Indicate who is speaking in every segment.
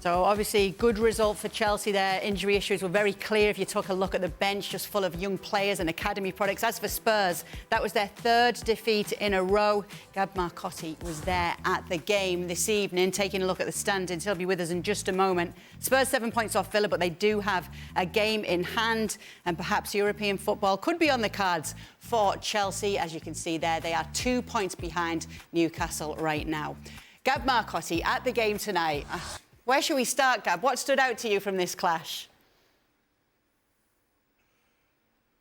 Speaker 1: So obviously good result for Chelsea there. Injury issues were very clear if you took a look at the bench, just full of young players and academy products. As for Spurs, that was their third defeat in a row. Gab Marcotti was there at the game this evening, taking a look at the standings. He'll be with us in just a moment. Spurs 7 points off Villa, but they do have a game in hand, and perhaps European football could be on the cards for Chelsea. As you can see there, they are 2 points behind Newcastle right now. Gab Marcotti at the game tonight. Where should we start, Gab? What stood out to you from this clash?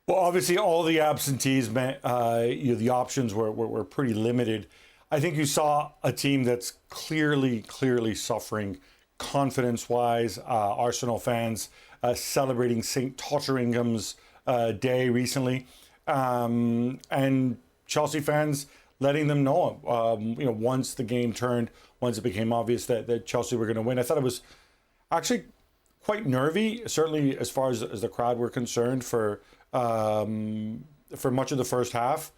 Speaker 2: Well, obviously, all the absentees meant the options were pretty limited. I think you saw a team that's clearly suffering confidence-wise. Arsenal fans celebrating St. Totteringham's day recently, and Chelsea fans letting them know, once the game turned, once it became obvious that Chelsea were going to win. I thought it was actually quite nervy, certainly as far as the crowd were concerned for much of the first half,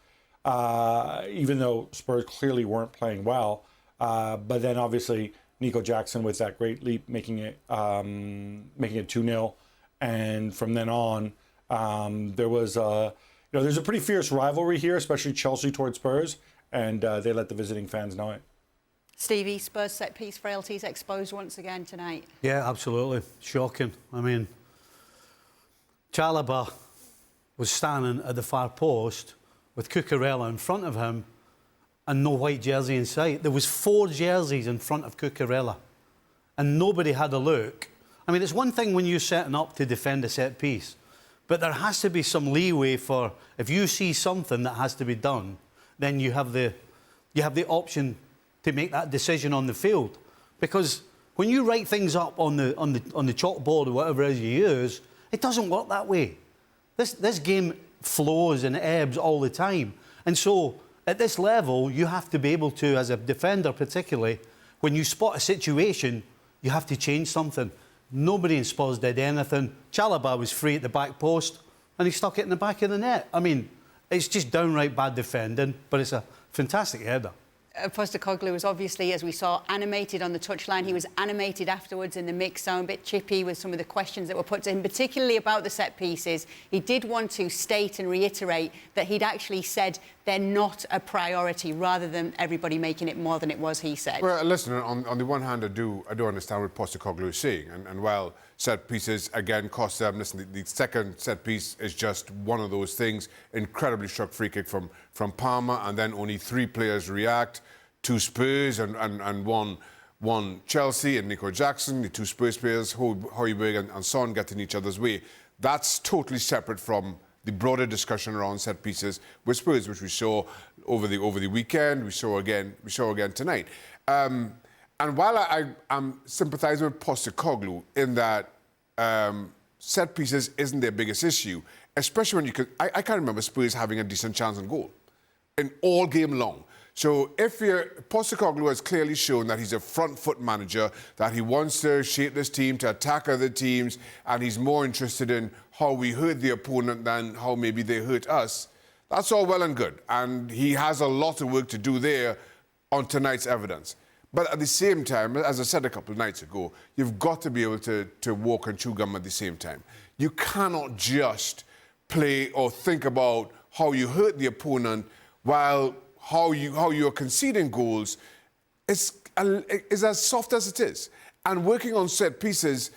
Speaker 2: even though Spurs clearly weren't playing well. But then obviously Nico Jackson with that great leap, making it 2-0, and from then on, there was there's a pretty fierce rivalry here, especially Chelsea towards Spurs, and they let the visiting fans know it.
Speaker 1: Stevie, Spurs set-piece frailties exposed once again tonight.
Speaker 3: Yeah, absolutely. Shocking. I mean, Chalobah was standing at the far post with Cucurella in front of him and no white jersey in sight. There was 4 jerseys in front of Cucurella and nobody had a look. I mean, it's one thing when you're setting up to defend a set-piece, but there has to be some leeway for, if you see something that has to be done, then you have the option to make that decision on the field. Because when you write things up on the chalkboard or whatever it is you use, it doesn't work that way. This game flows and ebbs all the time. And so at this level, you have to be able to, as a defender particularly, when you spot a situation, you have to change something. Nobody in Spurs did anything. Chalobah was free at the back post and he stuck it in the back of the net. I mean, it's just downright bad defending, but it's a fantastic header.
Speaker 1: Postecoglou was obviously, as we saw, animated on the touchline. He was animated afterwards in the mix zone, a bit chippy with some of the questions that were put to him, particularly about the set pieces. He did want to state and reiterate that he'd actually said they're not a priority, rather than everybody making it more than it was, he said.
Speaker 4: Well, listen, on the one hand, I do understand what Postecoglou is saying, and while set pieces again cost them, listen, the second set piece is just one of those things. Incredibly struck free kick from Palmer, and then only 3 players react. 2 Spurs and one Chelsea, and Nico Jackson, the 2 Spurs players, Højbjerg and Son, get in each other's way. That's totally separate from the broader discussion around set pieces with Spurs, which we saw over the weekend. We saw again tonight. And while I'm sympathising with Postecoglou in that set pieces isn't their biggest issue, especially when I can't remember Spurs having a decent chance on goal in all game long. So Postecoglou has clearly shown that he's a front-foot manager, that he wants to shape this team to attack other teams, and he's more interested in how we hurt the opponent than how maybe they hurt us. That's all well and good, and he has a lot of work to do there on tonight's evidence. But at the same time, as I said a couple of nights ago, you've got to be able to walk and chew gum at the same time. You cannot just play or think about how you hurt the opponent while how you're conceding goals is as soft as it is. And working on set pieces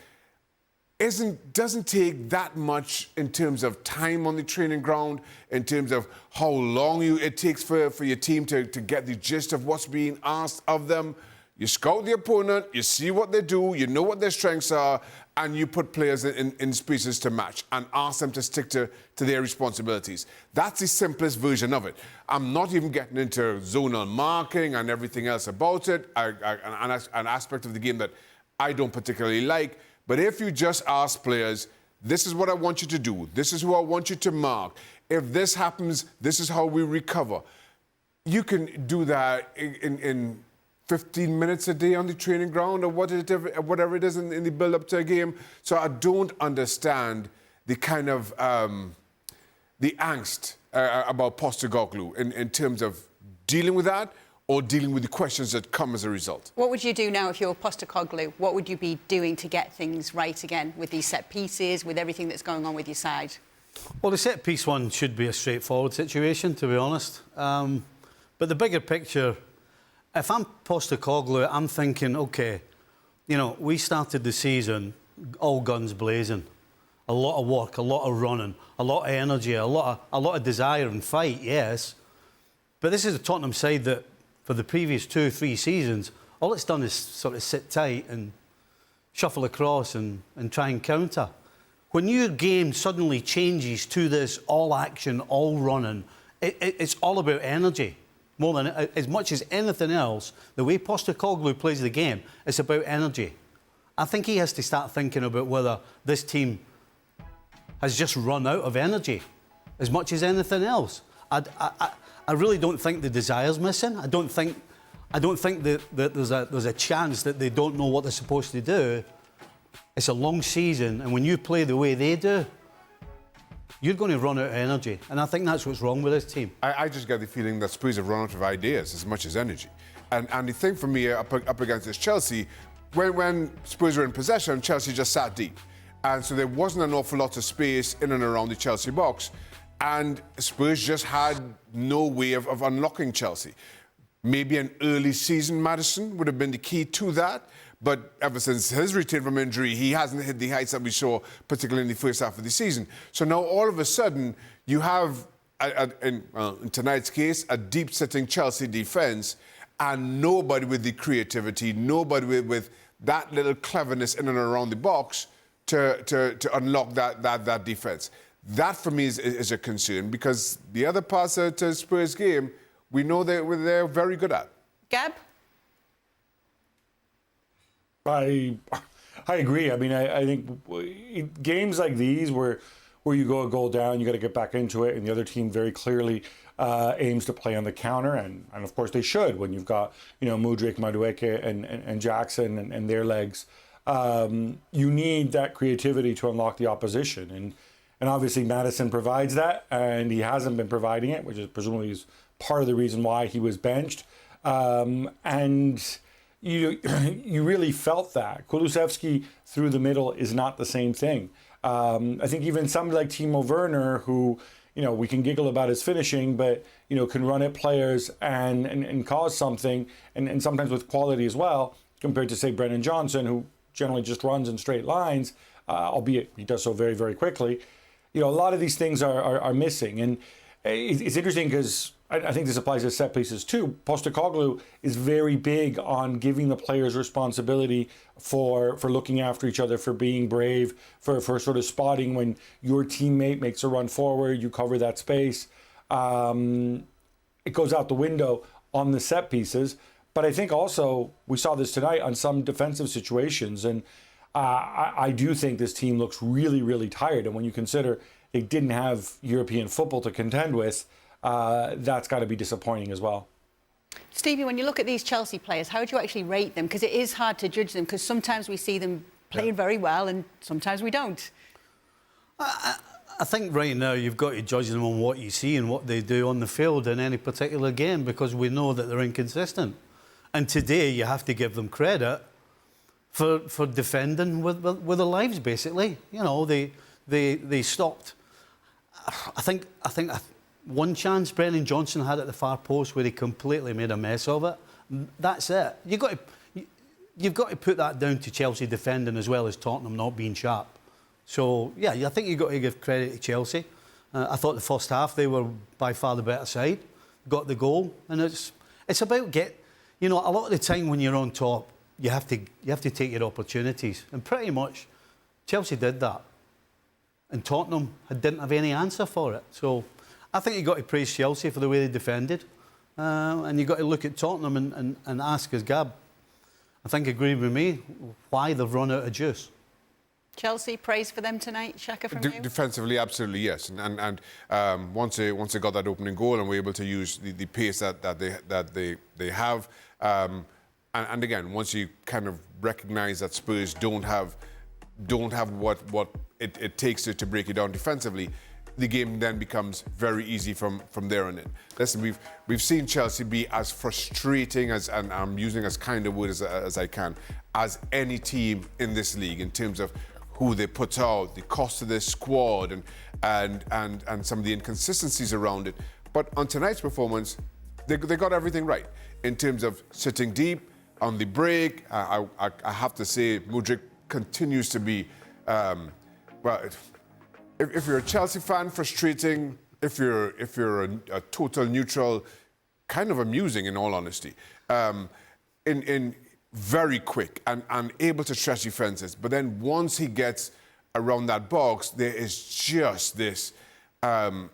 Speaker 4: doesn't take that much in terms of time on the training ground, in terms of how long it takes for your team to get the gist of what's being asked of them. You scout the opponent, you see what they do, you know what their strengths are, and you put players in spaces to match and ask them to stick to their responsibilities. That's the simplest version of it. I'm not even getting into zonal marking and everything else about it, an aspect of the game that I don't particularly like. But if you just ask players, this is what I want you to do, this is who I want you to mark, if this happens, this is how we recover. You can do that in 15 minutes a day on the training ground or whatever it is in the build-up to a game. So I don't understand the kind of the angst about Postecoglou in terms of dealing with that or dealing with the questions that come as a result.
Speaker 1: What would you do now if you're Postecoglou? What would you be doing to get things right again with these set pieces, with everything that's going on with your side?
Speaker 3: Well, the set-piece one should be a straightforward situation, to be honest. But the bigger picture, if I'm Postecoglou, I'm thinking, OK, you know, we started the season all guns blazing. A lot of work, a lot of running, a lot of energy, a lot of desire and fight, yes. But this is a Tottenham side that, for the previous 2-3 seasons, all it's done is sort of sit tight and shuffle across and try and counter. When your game suddenly changes to this all action, all running, it's all about energy. More than, as much as anything else, the way Postecoglou plays the game, it's about energy. I think he has to start thinking about whether this team has just run out of energy as much as anything else. I really don't think the desire's missing. I don't think that there's a chance that they don't know what they're supposed to do. It's a long season, and when you play the way they do, you're going to run out of energy. And I think that's what's wrong with this team.
Speaker 4: I just get the feeling that Spurs have run out of ideas as much as energy. And the thing for me up against this Chelsea, when Spurs were in possession, Chelsea just sat deep. And so there wasn't an awful lot of space in and around the Chelsea box. And Spurs just had no way of unlocking Chelsea. Maybe an early season Maddison would have been the key to that. But ever since his return from injury, he hasn't hit the heights that we saw, particularly in the first half of the season. So now all of a sudden, you have, in tonight's case, a deep-sitting Chelsea defence and nobody with the creativity, nobody with that little cleverness in and around the box to unlock that defence. That, for me, is a concern, because the other parts to Spurs' game, we know they're very good at.
Speaker 1: Gab?
Speaker 2: I agree. I mean, I think games like these where you go a goal down, you got to get back into it, and the other team very clearly aims to play on the counter, and of course they should when you've got, you know, Mudryk, Madueke, and Jackson and their legs. You need that creativity to unlock the opposition, and obviously Maddison provides that, and he hasn't been providing it, which is presumably is part of the reason why he was benched. And you really felt that. Kulusevski through the middle is not the same thing. I think even somebody like Timo Werner, who, you know, we can giggle about his finishing, but, you know, can run at players and cause something, and sometimes with quality as well, compared to, say, Brennan Johnson, who generally just runs in straight lines, albeit he does so very, very quickly. You know, a lot of these things are missing. And it's interesting because I think this applies to set pieces too. Postecoglou is very big on giving the players responsibility for looking after each other, for being brave, for sort of spotting when your teammate makes a run forward, you cover that space. It goes out the window on the set pieces. But I think also we saw this tonight on some defensive situations. And I do think this team looks really, really tired. And when you consider they didn't have European football to contend with, that's got to be disappointing as well.
Speaker 1: Stevie, when you look at these Chelsea players, how do you actually rate them? Because it is hard to judge them, because sometimes we see them playing very well and sometimes we don't.
Speaker 3: I think right now you've got to judge them on what you see and what they do on the field in any particular game, because we know that they're inconsistent. And today you have to give them credit for defending with their lives, basically. You know, they stopped. I think one chance Brennan Johnson had at the far post where he completely made a mess of it. That's it. You've got to put that down to Chelsea defending as well as Tottenham not being sharp. So, yeah, I think you've got to give credit to Chelsea. I thought the first half they were by far the better side, got the goal. And it's about you know, a lot of the time when you're on top, you have to take your opportunities. And pretty much Chelsea did that. And Tottenham didn't have any answer for it. So I think you've got to praise Chelsea for the way they defended. And you've got to look at Tottenham and ask, as Gab, I think, agreed with me, why they've run out of juice.
Speaker 1: Chelsea, praise for them tonight, Shaka, from you? Defensively,
Speaker 4: absolutely, yes. And once they got that opening goal and were able to use the pace that they have, and again, once you kind of recognise that Spurs don't have what it takes to break it down defensively, the game then becomes very easy from there on in. Listen, we've seen Chelsea be as frustrating as, and I'm using as kind of word as I can, as any team in this league in terms of who they put out, the cost of their squad, and some of the inconsistencies around it. But on tonight's performance, they got everything right in terms of sitting deep on the break. I have to say, Mudryk continues to be well. If you're a Chelsea fan, frustrating. If you're a total neutral, kind of amusing in all honesty. In very quick and able to stretch defenses. But then once he gets around that box, there is just this. You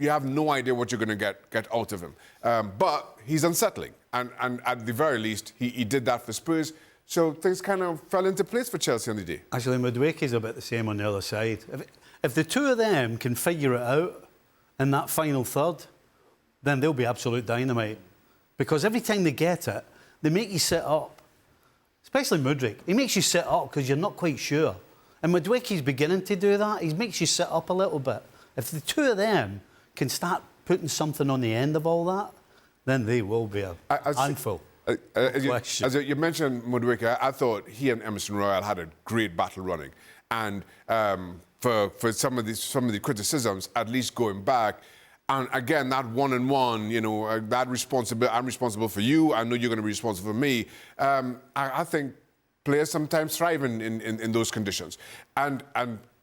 Speaker 4: have no idea what you're going to get out of him. But he's unsettling, and at the very least, he did that for Spurs. So things kind of fell into place for Chelsea on the day.
Speaker 3: Actually, Madueke's a bit the same on the other side. If the two of them can figure it out in that final third, then they'll be absolute dynamite. Because every time they get it, they make you sit up. Especially Mudryk. He makes you sit up because you're not quite sure. And Madueke's beginning to do that. He makes you sit up a little bit. If the two of them can start putting something on the end of all that, then they will be a handful.
Speaker 4: As you mentioned Madueke, I thought he and Emerson Royal had a great battle running. And for some of the criticisms, at least going back, and again, that one-on-one, you know, that responsibility, I'm responsible for you, I know you're going to be responsible for me. I think players sometimes thrive in those conditions. And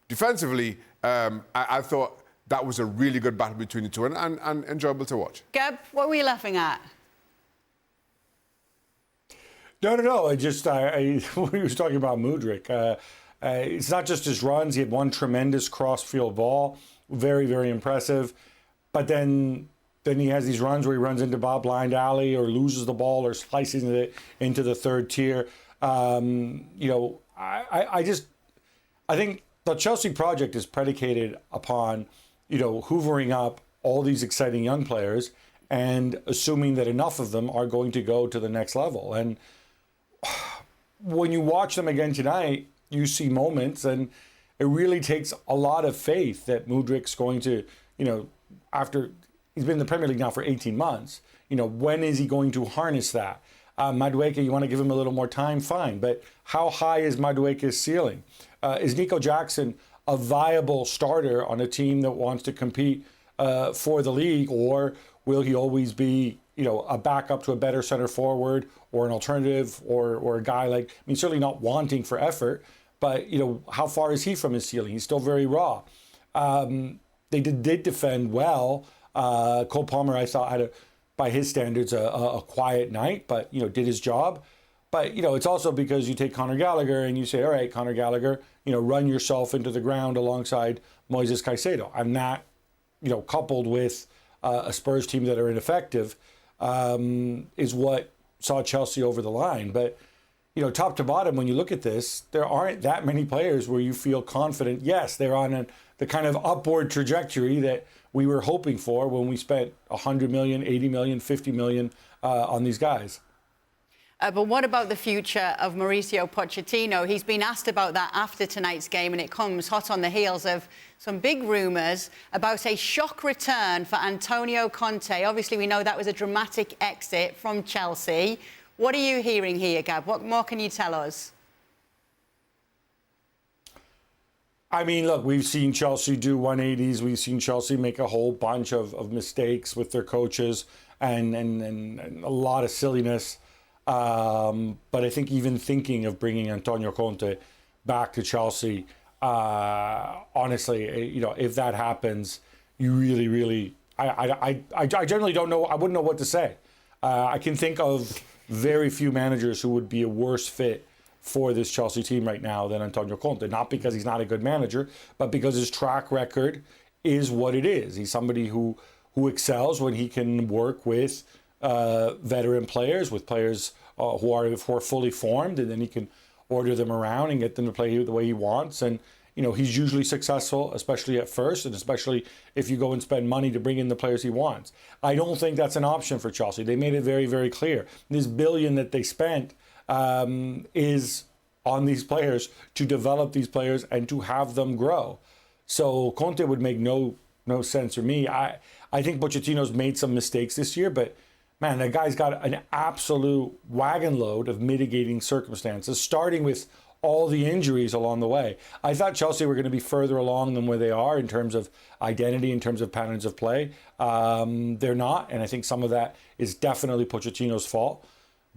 Speaker 4: defensively, I thought that was a really good battle between the two and enjoyable to watch.
Speaker 1: Gab, what were you laughing at?
Speaker 2: No. We were talking about Mudryk. It's not just his runs. He had one tremendous cross-field ball, very, very impressive. But then he has these runs where he runs into blind alley or loses the ball or slices it into the third tier. I think the Chelsea project is predicated upon, hoovering up all these exciting young players and assuming that enough of them are going to go to the next level. And when you watch them again tonight, you see moments, and it really takes a lot of faith that Mudryk's going to, after he's been in the Premier League now for 18 months, when is he going to harness that? Madueke, you want to give him a little more time, fine. But how high is Madueke's ceiling? Is Nico Jackson a viable starter on a team that wants to compete for the league, or will he always be, a backup to a better center forward or an alternative or a guy certainly not wanting for effort, but, how far is he from his ceiling? He's still very raw. They did defend well. Cole Palmer, I thought, had by his standards, a quiet night, but, did his job. But, it's also because you take Conor Gallagher and you say, all right, Conor Gallagher, run yourself into the ground alongside Moises Caicedo. And that, coupled with a Spurs team that are ineffective, is what saw Chelsea over the line. But, top to bottom, when you look at this, there aren't that many players where you feel confident. Yes, they're on the kind of upward trajectory that we were hoping for when we spent 100 million, 80 million, 50 million on these guys.
Speaker 1: But what about the future of Mauricio Pochettino? He's been asked about that after tonight's game, and it comes hot on the heels of some big rumours about a shock return for Antonio Conte. Obviously, we know that was a dramatic exit from Chelsea. What are you hearing here, Gab? What more can you tell us?
Speaker 2: Look, we've seen Chelsea do 180s. We've seen Chelsea make a whole bunch of mistakes with their coaches and a lot of silliness. But I think even thinking of bringing Antonio Conte back to Chelsea, honestly, if that happens, you really, really, I generally don't know. I wouldn't know what to say. I can think of very few managers who would be a worse fit for this Chelsea team right now than Antonio Conte. Not because he's not a good manager, but because his track record is what it is. He's somebody who excels when he can work with veteran players, with players who are fully formed, and then he can order them around and get them to play the way he wants. And, he's usually successful, especially at first, and especially if you go and spend money to bring in the players he wants. I don't think that's an option for Chelsea. They made it very, very clear. This $1 billion that they spent is on these players to develop these players and to have them grow. So Conte would make no sense for me. I think Pochettino's made some mistakes this year, but man, that guy's got an absolute wagon load of mitigating circumstances, starting with all the injuries along the way. I thought Chelsea were going to be further along than where they are in terms of identity, in terms of patterns of play. They're not, and I think some of that is definitely Pochettino's fault.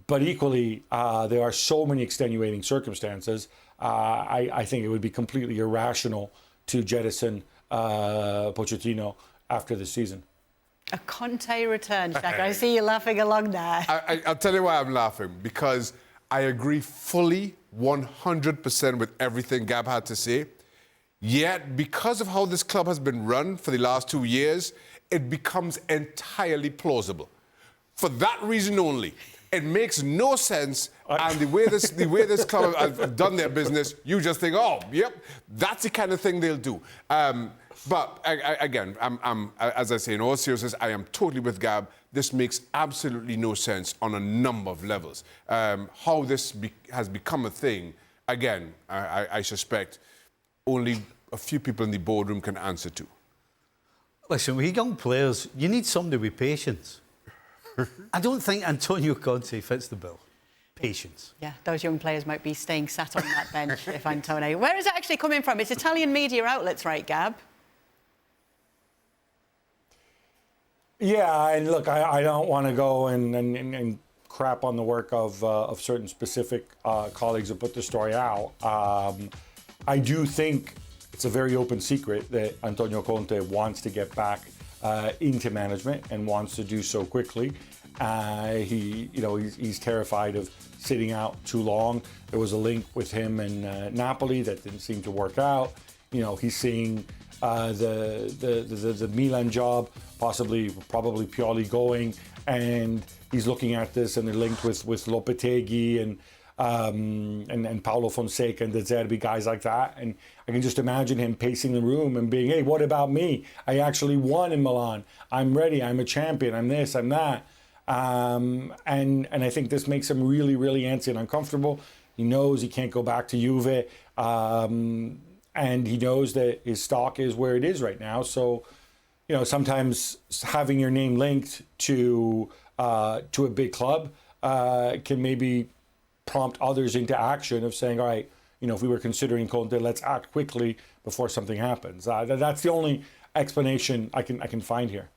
Speaker 2: But equally, there are so many extenuating circumstances. I think it would be completely irrational to jettison Pochettino after the season.
Speaker 1: A Conte return, Shaka. I see you laughing along there.
Speaker 4: I'll tell you why I'm laughing. Because I agree fully, 100% with everything Gab had to say. Yet, because of how this club has been run for the last 2 years, it becomes entirely plausible. For that reason only. It makes no sense, and the way this club have done their business, you just think, oh, yep, that's the kind of thing they'll do. But again, as I say, in all seriousness, I am totally with Gab. This makes absolutely no sense on a number of levels. How this has become a thing, again, I suspect only a few people in the boardroom can answer to.
Speaker 3: Listen, with young players, you need somebody with patience. I don't think Antonio Conte fits the bill. Patience.
Speaker 1: Yeah, those young players might be staying sat on that bench if Antonio. Where is it actually coming from? It's Italian media outlets, right, Gab?
Speaker 2: Yeah, and look, I don't want to go and crap on the work of certain specific colleagues that put the story out. I do think it's a very open secret that Antonio Conte wants to get back into management and wants to do so quickly. He's terrified of sitting out too long. There was a link with him and Napoli that didn't seem to work out. He's seeing the Milan job, probably Pioli going, and he's looking at this and they're linked with Lopetegui and Paulo Fonseca and De Zerbi, guys like that. And I can just imagine him pacing the room and being, hey, what about me? I actually won in Milan. I'm ready. I'm a champion. I'm this, I'm that. And I think this makes him really, really antsy and uncomfortable. He knows he can't go back to Juve. And he knows that his stock is where it is right now. So, sometimes having your name linked to a big club can maybe prompt others into action of saying, all right, if we were considering Conte, let's act quickly before something happens. That's the only explanation I can find here.